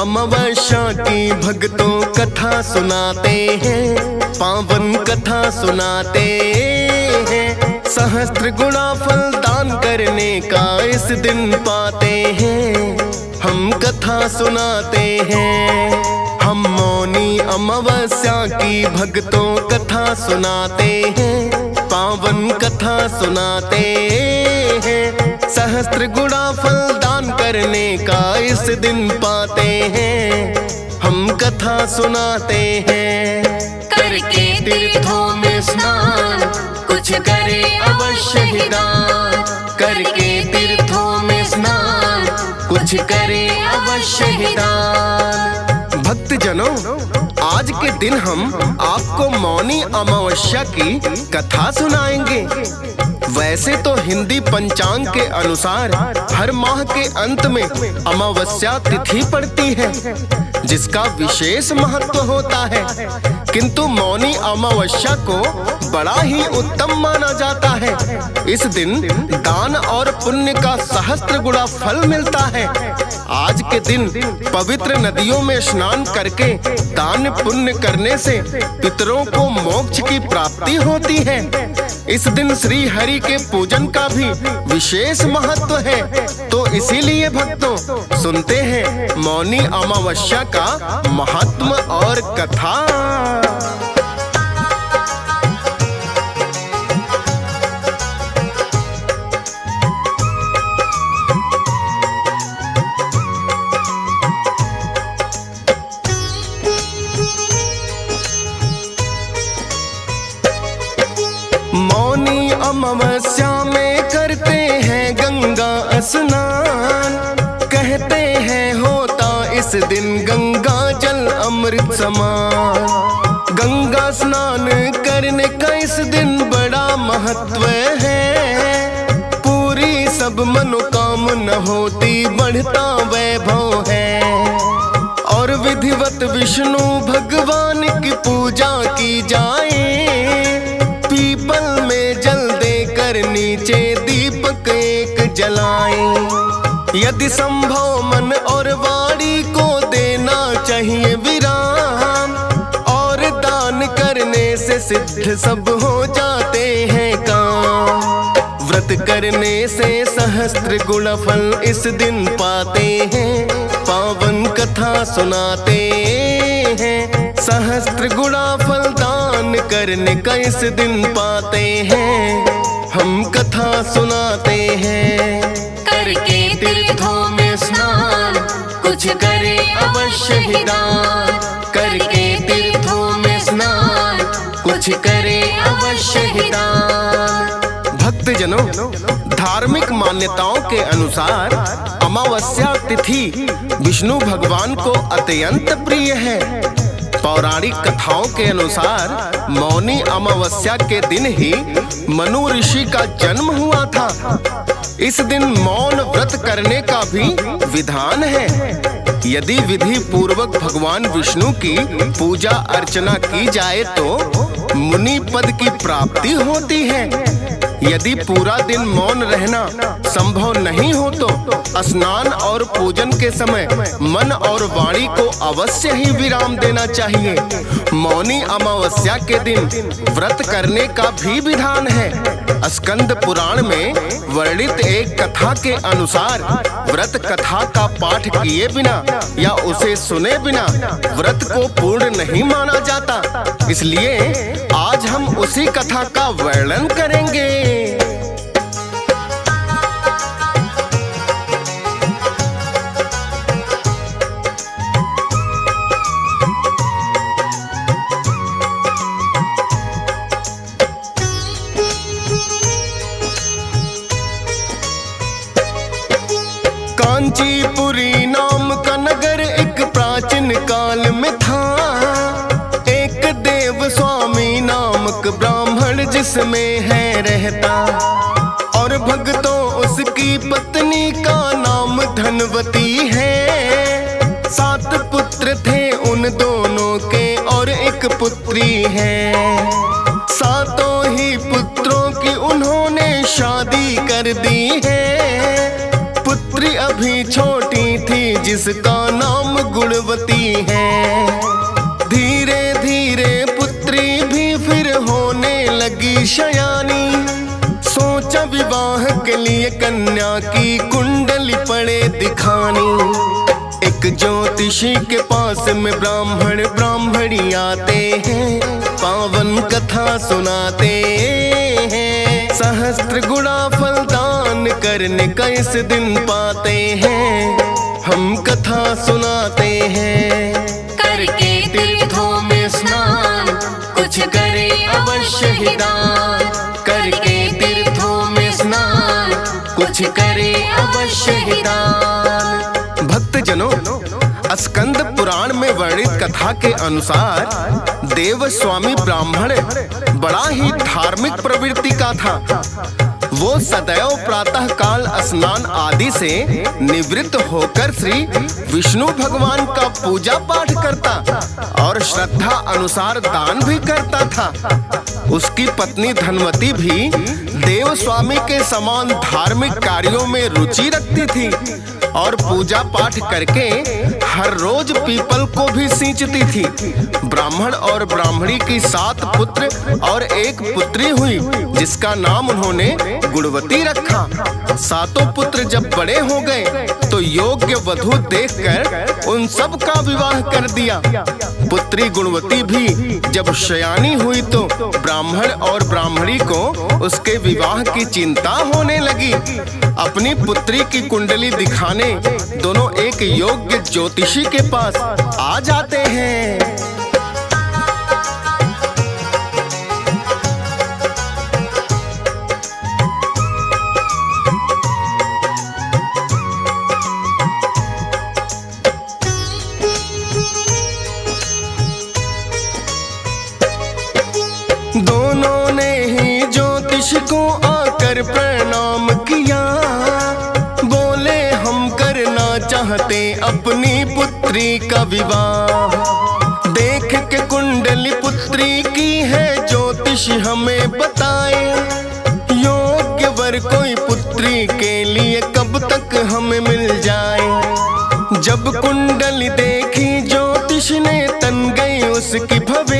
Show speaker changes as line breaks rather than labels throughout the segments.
अमावस्या की भक्तों कथा सुनाते हैं, पावन कथा सुनाते हैं। सहस्त्र गुणा फल दान करने का इस दिन पाते हैं, हम कथा सुनाते हैं। हम मौनी अमावस्या की भक्तों कथा सुनाते हैं, पावन कथा सुनाते हैं। सहस्त्र गुणा फल दान करने का इस दिन पाते हैं, हम कथा सुनाते हैं।
करके तीर्थों में स्नान कुछ करे अवश्य ही दान, करके तीर्थों में स्नान कुछ करे अवश्य ही दान।
भक्तजनों, आज के दिन हम आपको मौनी अमावस्या की कथा सुनाएंगे। वैसे तो हिंदी पंचांग के अनुसार हर माह के अंत में अमावस्या तिथि पड़ती है, जिसका विशेष महत्व होता है, किंतु मौनी अमावस्या को बड़ा ही उत्तम माना जाता है। इस दिन दान और पुण्य का सहस्त्र गुणा फल मिलता है। आज के दिन पवित्र नदियों में स्नान करके दान पुण्य करने से पितरों को मोक्ष की प्राप्ति होती है। इस दिन श्री हरि के पूजन का भी विशेष महत्व है। तो इसीलिए भक्तों, सुनते हैं मौनी अमावस्या का महत्व और कथा। मौनी अमावस्या में करते हैं गंगा स्नान, कहते हैं होता इस दिन गंगा जल अमृत समान। गंगा स्नान करने का इस दिन बड़ा महत्व है, पूरी सब मनोकामना होती बढ़ता वैभव है। और विधिवत विष्णु भगवान की पूजा की जाए, पीपल में जल देकर नीचे दीपक एक जलाए। यदि संभव मन और वाणी को देना चाहिए विराम, और दान करने से सिद्ध सब हो जाते हैं काम। व्रत करने से सहस्त्र गुण फल इस दिन पाते हैं, पावन कथा सुनाते हैं। सहस्त्र गुणा फल दान करने का इस दिन पाते हैं, हम कथा सुनाते हैं।
करके तीर्थों में स्नान कुछ करे अवश्य ही दान, करके तीर्थों में स्नान कुछ करे अवश्य ही दान।
भक्तजनों, धार्मिक मान्यताओं के अनुसार अमावस्या तिथि विष्णु भगवान को अत्यंत प्रिय है। पौराणिक कथाओं के अनुसार मौनी अमावस्या के दिन ही मनु ऋषि का जन्म हुआ था। इस दिन मौन व्रत करने का भी विधान है। यदि विधि पूर्वक भगवान विष्णु की पूजा अर्चना की जाए तो मुनि पद की प्राप्ति होती है। यदि पूरा दिन मौन रहना संभव नहीं हो तो स्नान और पूजन के समय मन और वाणी को अवश्य ही विराम देना चाहिए। मौनी अमावस्या के दिन व्रत करने का भी विधान है। स्कंद पुराण में वर्णित एक कथा के अनुसार व्रत कथा का पाठ किए बिना या उसे सुने बिना व्रत को पूर्ण नहीं माना जाता। इसलिए आज हम उसी कथा का वर्णन करेंगे। कांचीपुरी नाम का नगर एक प्राचीन काल में था। एक देव स्वामी नामक ब्राह्मण जिसमें है रहता, और भक्तों उसकी पत्नी का नाम धनवती है। 7 पुत्र थे उन दोनों के और एक पुत्री है। सातों ही पुत्रों की उन्होंने शादी कर दी है। पुत्री अभी छोटी थी जिसका नाम गुणवती है। धीरे धीरे पुत्री भी फिर होने लगी शयानी। सोचा विवाह के लिए कन्या की कुंडली पड़े दिखानी। एक ज्योतिषी के पास में ब्राह्मण ब्राह्मणी आते हैं, पावन कथा सुनाते हैं। सहस्त्र गुणा फल दान करने का इस दिन पाते हैं, हम कथा सुनाते हैं।
करके तीर्थों में स्नान कुछ करे अवश्य ही दान। करके तीर्थों में स्नान कुछ करे अवश्य ही दान।
भक्तजनों, स्कंद पुराण में वर्णित कथा के अनुसार देव स्वामी ब्राह्मण बड़ा ही धार्मिक प्रवृत्ति का था। वो सदैव प्रातः काल स्नान आदि से निवृत्त होकर श्री विष्णु भगवान का पूजा पाठ करता और श्रद्धा अनुसार दान भी करता था। उसकी पत्नी धनवती भी देव स्वामी के समान धार्मिक कार्यों में रुचि रखती थी और पूजा पाठ करके हर रोज पीपल को भी सींचती थी। ब्राह्मण और ब्राह्मणी की 7 पुत्र और 1 पुत्री हुई, जिसका नाम उन्होंने गुणवती रखा। 7 पुत्र जब बड़े हो गए तो योग्य वधू देखकर उन सब का विवाह कर दिया। पुत्री गुणवती भी जब शयानी हुई तो ब्राह्मण और ब्राह्मणी को उसके विवाह की चिंता होने लगी। अपनी पुत्री की कुंडली दिखाने दोनों एक योग्य ज्योतिषी के पास आ जाते हैं। दोनों ने ही ज्योतिष को आकर प्रणाम किया। बोले हम करना चाहते अपनी पुत्री का विवाह। देख के कुंडली पुत्री की है ज्योतिष हमें बताए। योग्य वर कोई पुत्री के लिए कब तक हमें मिल जाए। जब कुंडली देखी ज्योतिष ने तन गई उसकी भवे।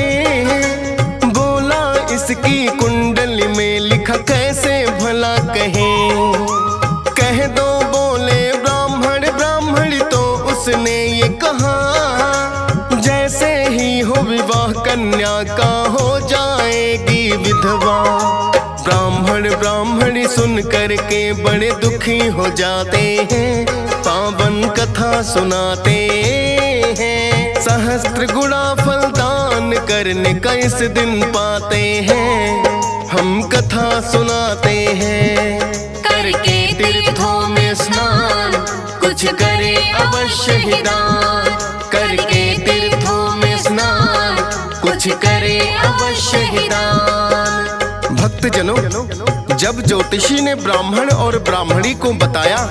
इसकी कुंडली में लिखा कैसे भला कह दो। बोले ब्राह्मण ब्राह्मणी तो उसने ये कहा, जैसे ही हो विवाह कन्या का हो जाएगी विधवा। ब्राह्मण ब्राह्मणी सुन करके बड़े दुखी हो जाते हैं, पावन कथा सुनाते हैं। सहस्त्र गुणा फल दान करने का इस दिन पाते हैं, हम कथा सुनाते हैं।
करके तीर्थों में स्नान कुछ करे अवश्य ही दान। करके तीर्थों में स्नान कुछ करे अवश्य ही दान।
भक्तजनों, जब ज्योतिषी ने ब्राह्मण और ब्राह्मणी को बताया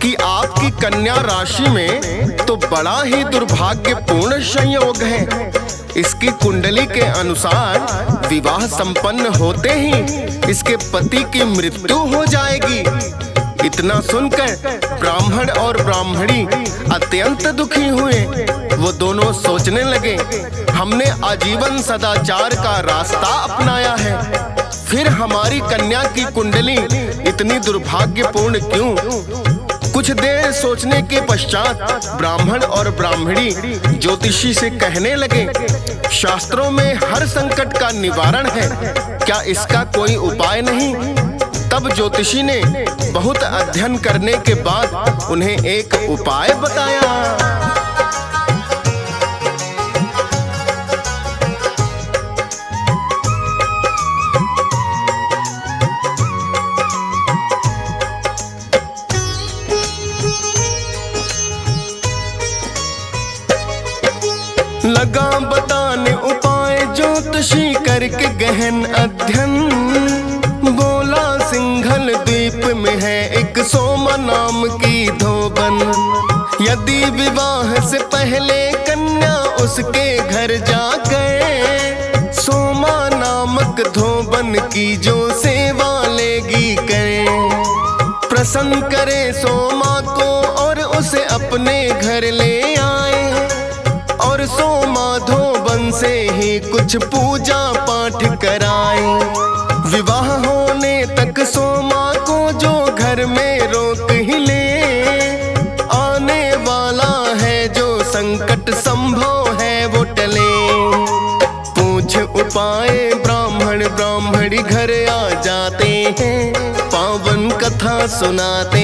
कि आपकी कन्या राशि में तो बड़ा ही दुर्भाग्यपूर्ण संयोग है। इसकी कुंडली के अनुसार विवाह संपन्न होते ही इसके पति की मृत्यु हो जाएगी। इतना सुनकर ब्राह्मण और ब्राह्मणी अत्यंत दुखी हुए। वो दोनों सोचने लगे, हमने आजीवन सदाचार का रास्ता अपनाया है, फिर हमारी कन्या की कुंडली इतनी दुर्भाग्यपूर्ण क्यों? कुछ देर सोचने के पश्चात ब्राह्मण और ब्राह्मणी ज्योतिषी से कहने लगे, शास्त्रों में हर संकट का निवारण है, क्या इसका कोई उपाय नहीं? तब ज्योतिषी ने बहुत अध्ययन करने के बाद उन्हें एक उपाय बताया। लगा बताने उपाय ज्योतिषी करके गहन अध्ययन। बोला सिंघल द्वीप में है एक सोमा नाम की धोबन। यदि विवाह से पहले कन्या उसके घर जा गए, सोमा नामक धोबन की जो सेवा लेगी करे। प्रसन्न करे सोमा को और उसे अपने घर ले आए और सोमा धोबन से ही कुछ पूजा पाठ कराए। विवाह होने तक सोमा को जो घर में रोक ही ले, आने वाला है जो संकट संभव है वो टले। पूछ उपाय ब्राह्मण ब्राह्मणी घर आ जाते हैं, पावन कथा सुनाते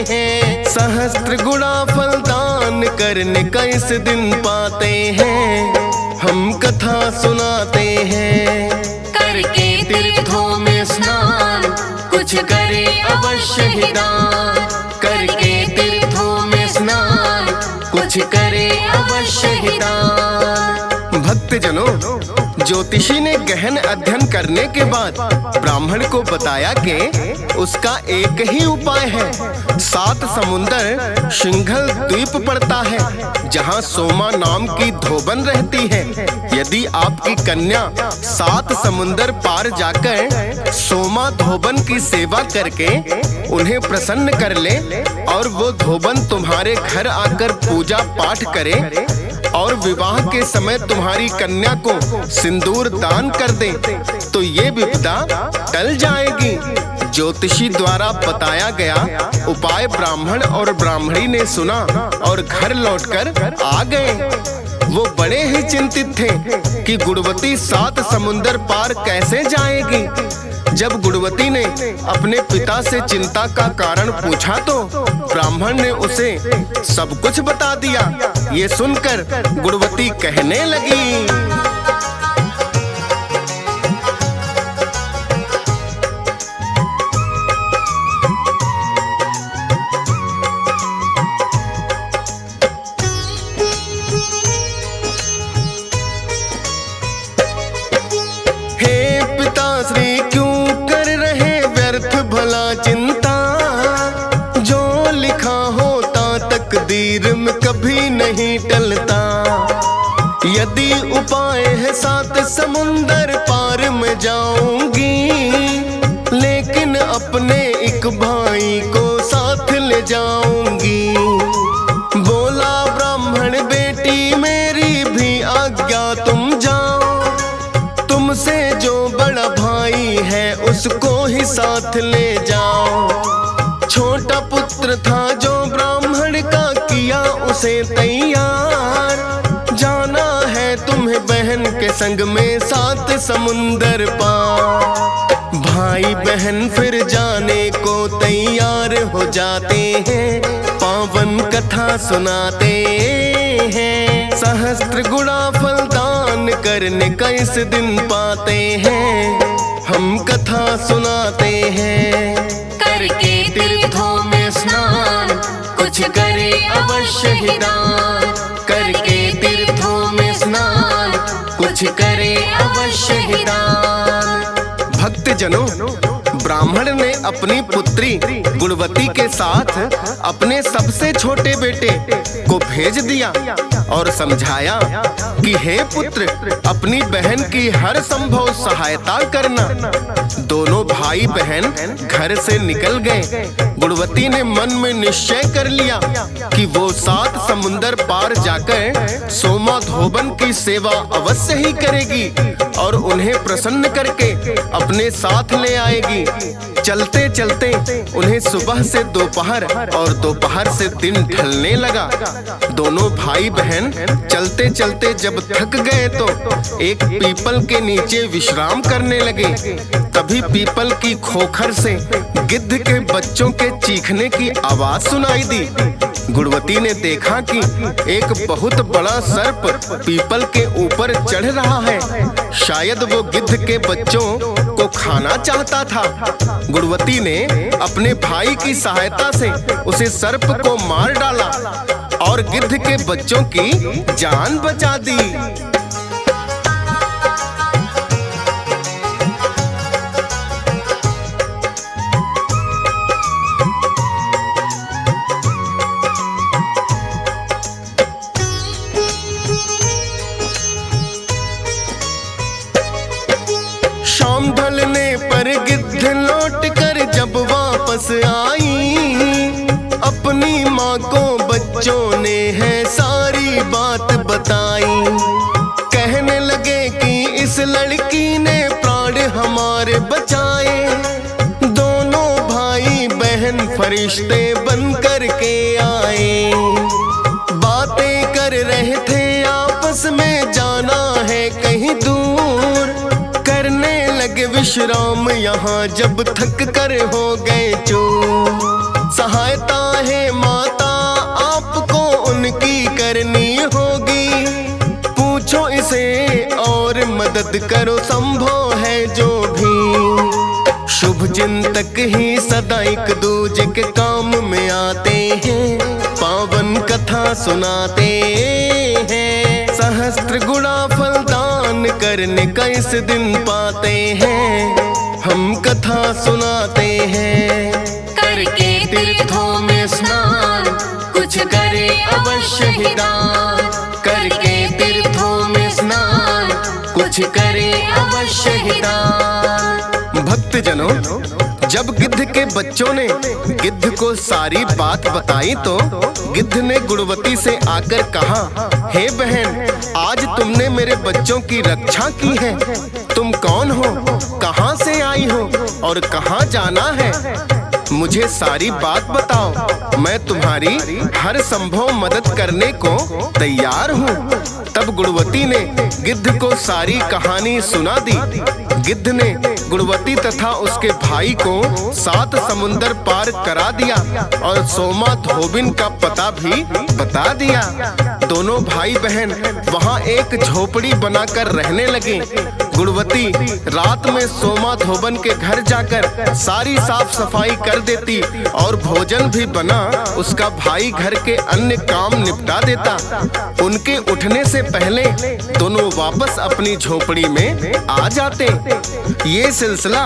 हैं। सहस्त्र गुणा फल दान करने का इस दिन पाते हैं, हम कथा सुनाते हैं।
करके तीर्थों में स्नान कुछ करे अवश्य ही दान। करके तीर्थों में स्नान कुछ करे अवश्य ही दान।
भक्तजनों, ज्योतिषी ने गहन अध्ययन करने के बाद ब्राह्मण को बताया कि उसका एक ही उपाय है। 7 समुंदर सिंघल द्वीप पड़ता है जहाँ सोमा नाम की धोबन रहती है। यदि आपकी कन्या 7 समुंदर पार जाकर सोमा धोबन की सेवा करके उन्हें प्रसन्न कर ले और वो धोबन तुम्हारे घर आकर पूजा पाठ करे और विवाह के समय तुम्हारी कन्या को सिंदूर दान कर दे, तो ये विपदा टल जाएगी। ज्योतिषी द्वारा बताया गया उपाय ब्राह्मण और ब्राह्मणी ने सुना और घर लौटकर आ गए। वो बड़े ही चिंतित थे कि गुणवती 7 समुंदर पार कैसे जाएगी। जब गुणवती ने अपने पिता से चिंता का कारण पूछा तो ब्राह्मण ने उसे सब कुछ बता दिया। ये सुनकर गुणवती कहने लगी, चिंता जो लिखा होता तकदीर में कभी नहीं टलता। यदि उपाय है 7 समुंदर पार में जाऊंगी, लेकिन अपने एक भाई को साथ ले जाऊंगी। बोला ब्राह्मण बेटी मेरी भी आज्ञा तुम जाओ, तुमसे जो बड़ा भाई है उसको ही साथ ले जाओ। छोटा पुत्र था जो ब्राह्मण का किया उसे तैयार, जाना है तुम्हें बहन के संग में 7 समुंदर पार। भाई बहन फिर जाने को तैयार हो जाते हैं, पावन कथा सुनाते हैं। सहस्त्र गुणा फल दान करने का इस दिन पाते हैं, हम कथा सुनाते हैं।
करके तीर्थों में स्नान कुछ करे अवश्य ही दान। करके तीर्थों में स्नान कुछ करे अवश्य ही दान।
भक्तजनों, ब्राह्मण ने अपनी पुत्री गुणवती के साथ अपने सबसे छोटे बेटे को भेज दिया और समझाया कि हे पुत्र, अपनी बहन की हर संभव सहायता करना। दोनों भाई बहन घर से निकल गए। गुणवती ने मन में निश्चय कर लिया कि वो 7 समुंदर पार जाकर सोमा धोबन की सेवा अवश्य ही करेगी और उन्हें प्रसन्न करके अपने साथ ले आएगी। चलते चलते उन्हें सुबह से दोपहर और दोपहर से दिन ढलने लगा। दोनों भाई बहन चलते चलते जब थक गए तो एक पीपल के नीचे विश्राम करने लगे। तभी पीपल की खोखर से गिद्ध के बच्चों के चीखने की आवाज सुनाई दी। गुणवती ने देखा कि एक बहुत बड़ा सर्प पीपल के ऊपर चढ़ रहा है। शायद वो गिद्ध के बच्चों को खाना चाहता था। गुणवती ने अपने भाई की सहायता से उसे सर्प को मार डाला और गिद्ध के बच्चों की जान बचा दी। शाम ढलने पर गिद्ध लौट कर जब वापस आई, अपनी माँ को फरिश्ते बन कर के आए। बातें कर रहे थे आपस में, जाना है कहीं दूर। करने लगे विश्राम यहाँ जब थक कर हो गए चूर। सहायता है माता आपको उनकी करनी होगी, पूछो इसे और मदद करो संभव है जो भी। शुभ चिंतक ही सदा एक दूजे के काम में आते हैं, पावन कथा सुनाते हैं। सहस्त्र गुणा फल दान करने का इस दिन पाते हैं, हम कथा सुनाते हैं।
करके तीर्थों में स्नान कुछ करे अवश्य ही दान। करके तीर्थों में स्नान कुछ करे अवश्य ही दान।
भक्तजनों, जब गिद्ध के बच्चों ने गिद्ध को सारी बात बताई तो गिद्ध ने गुणवती से आकर कहा, हे बहन, आज तुमने मेरे बच्चों की रक्षा की है। तुम कौन हो, कहाँ से आई हो और कहाँ जाना है? मुझे सारी बात बताओ, मैं तुम्हारी हर संभव मदद करने को तैयार हूँ। तब गुणवती ने गिद्ध को सारी कहानी सुना दी। गिद्ध ने गुणवती तथा उसके भाई को 7 समुंदर पार करा दिया और सोमा धोबिन का पता भी बता दिया। दोनों भाई बहन वहाँ एक झोपड़ी बनाकर रहने लगे। गुणवती रात में सोमा धोबन के घर जाकर सारी साफ सफाई कर देती और भोजन भी बना उसका भाई घर के अन्य काम निपटा देता। उनके उठने से पहले दोनों वापस अपनी झोपड़ी में आ जाते। ये सिलसिला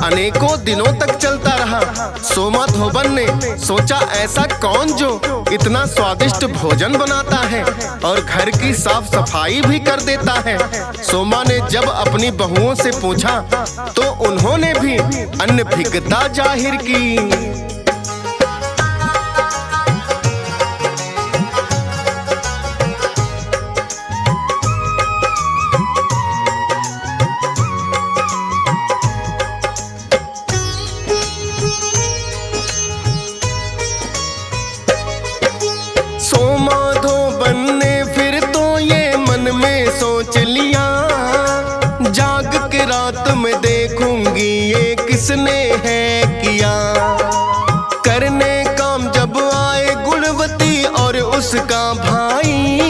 अनेकों दिनों तक चलता रहा। सोमा धोबन ने सोचा, ऐसा कौन जो इतना स्वादिष्ट भोजन बनाता है और घर की साफ सफाई भी कर देता है। सोमा ने जब अपनी बहुओं से पूछा तो उन्होंने भी अनभिज्ञता जाहिर की। सोमा धोबन ने फिर तो ये मन में सोच लिया, जाग के रात में देखूंगी ये किसने है किया। करने काम जब आए गुणवती और उसका भाई,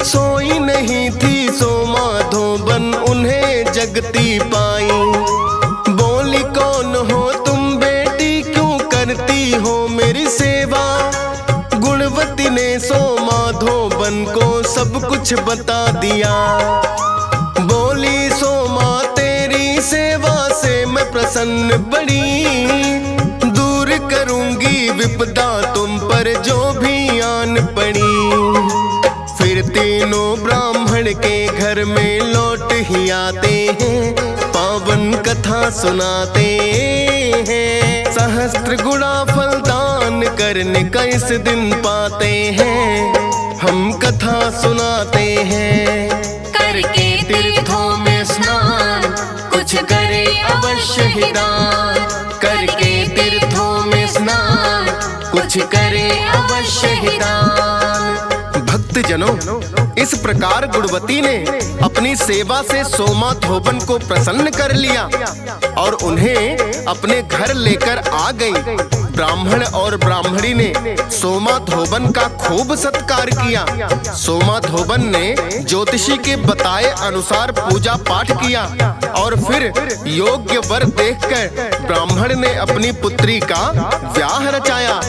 सोई नहीं थी सोमा धोबन उन्हें जगती पाई। बोली, कौन हो तुम बेटी, क्यों करती हो मेरी सेवा? गुणवती ने सोमा धोबन को सब कुछ बता दिया। बोली, सोमा तेरी सेवा से मैं प्रसन्न बड़ी, दूर करूंगी विपदा तुम पर जो भी आन पड़ी। फिर तीनों ब्राह्मण के घर में लौट ही आते हैं, पावन कथा सुनाते हैं। सहस्त्र गुणा फल दान करने का इस दिन पाते हैं, हम कथा सुनाते हैं।
करके तीर्थों में स्नान कुछ करे अवश्य ही दान। करके तीर्थों में स्नान कुछ करे अवश्य ही दान।
भक्तजनों, इस प्रकार गुणवती ने अपनी सेवा से सोमा धोबन को प्रसन्न कर लिया और उन्हें अपने घर लेकर आ गई। ब्राह्मण और ब्राह्मणी ने सोमा धोबन का खूब सत्कार किया। सोमा धोबन ने ज्योतिषी के बताए अनुसार पूजा पाठ किया और फिर योग्य वर देखकर ब्राह्मण ने अपनी पुत्री का ब्याह रचाया।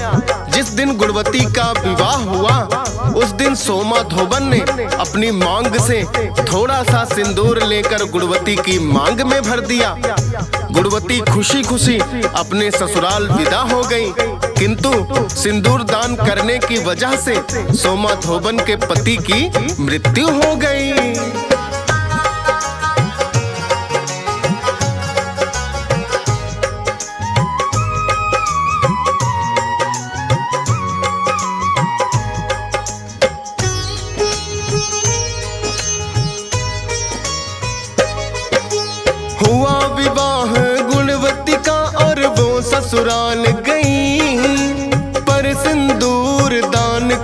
जिस दिन गुणवती का विवाह हुआ उस दिन सोमा धोबन ने अपनी मांग से थोड़ा सा सिंदूर लेकर गुणवती की मांग में भर दिया। गुणवती खुशी खुशी अपने ससुराल विदा हो गई, किंतु सिंदूर दान करने की वजह से सोमा धोबन के पति की मृत्यु हो गई। हुआ विवाह गुणवती का और वो ससुराल गई।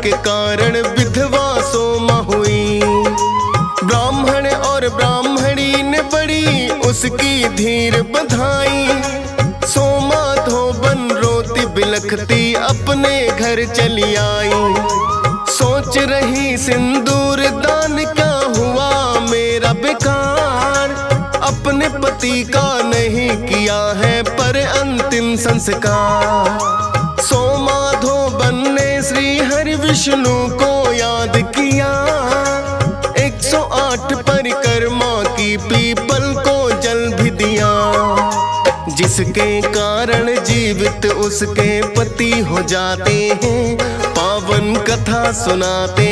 के कारण विधवा सोमा हुई। ब्राह्मण और ब्राह्मणी ने बड़ी उसकी धीर बधाई। सोमा धोबन रोती बिलखती अपने घर चली आई। सोच रही सिंदूर दान क्या हुआ मेरा बेकार, अपने पति का नहीं किया है पर अंतिम संस्कार। सोमा धोबन ने श्री हरि विष्णु को याद किया। 108 परिक्रमा की पीपल को जल भी दिया, जिसके कारण जीवित उसके पति हो जाते हैं। पावन कथा सुनाते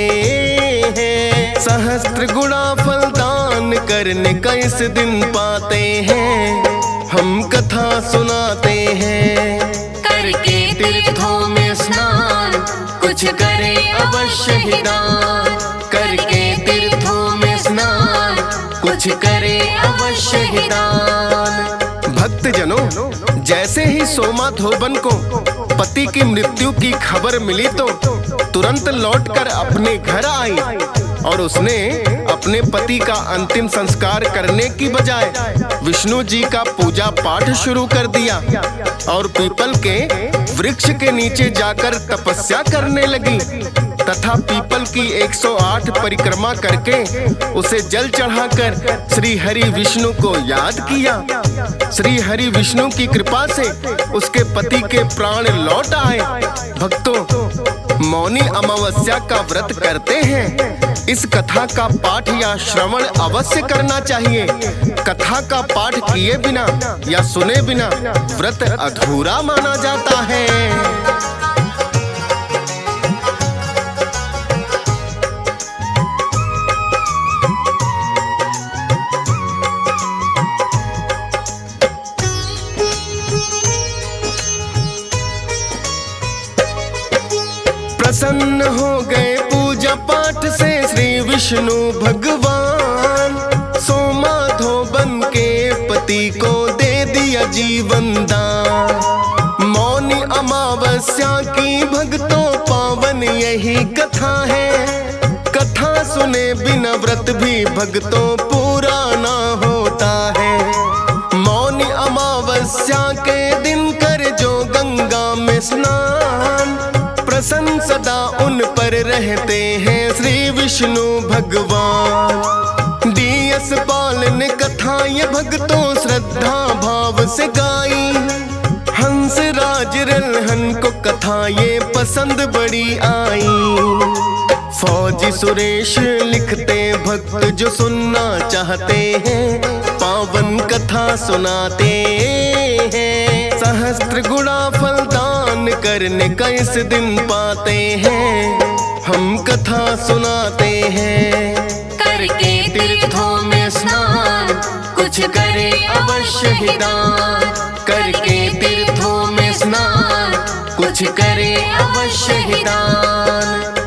हैं, सहस्त्र गुणा फल दान करने का इस दिन पाते हैं। हम कथा सुनाते हैं,
करके तीर्थों में स्नान कुछ करे अवश्य ही दान। करके तीर्थों में स्नान कुछ करे अवश्य ही दान।
भक्तजनों, जैसे ही सोमा धोबन को पति की मृत्यु की खबर मिली तो तुरंत लौटकर अपने घर आई और उसने अपने पति का अंतिम संस्कार करने की बजाय विष्णु जी का पूजा पाठ शुरू कर दिया और पीपल के वृक्ष के नीचे जाकर तपस्या करने लगी तथा पीपल की 108 परिक्रमा करके उसे जल चढ़ाकर श्री हरि विष्णु को याद किया। श्री हरि विष्णु की कृपा से उसके पति के प्राण लौट आए। भक्तों, मौनी अमावस्या का व्रत करते हैं, इस कथा का पाठ या श्रवण अवश्य करना चाहिए। कथा का पाठ किए बिना या सुने बिना व्रत अधूरा माना जाता है। प्रसन्न हो गए पूजा पाठ से श्री विष्णु भगवान। सोमा धोबन के पति को दे दिया जीवन दान। मौनी अमावस्या की भक्तों पावन यही कथा है। कथा सुने बिना व्रत भी भक्तों पूरा ना होता है। मौनी अमावस्या के दिन कर जो गंगा में स्नान, प्रसन्न सदा उन पर रहते हैं श्री विष्णु भगवान। डीएस पाल ने कथा ये भक्तों श्रद्धा भाव से गाई। हंस राज रल्हन को कथा ये पसंद बड़ी आई। फौजी सुरेश लिखते भक्त जो सुनना चाहते हैं, पावन कथा सुनाते हैं। सहस्त्र गुणा फल दान करने का इस दिन पाते हैं। हम कथा सुनाते हैं,
करके तीर्थों में स्नान कुछ करे अवश्य ही दान। करके तीर्थों में स्नान कुछ करे अवश्य ही दान।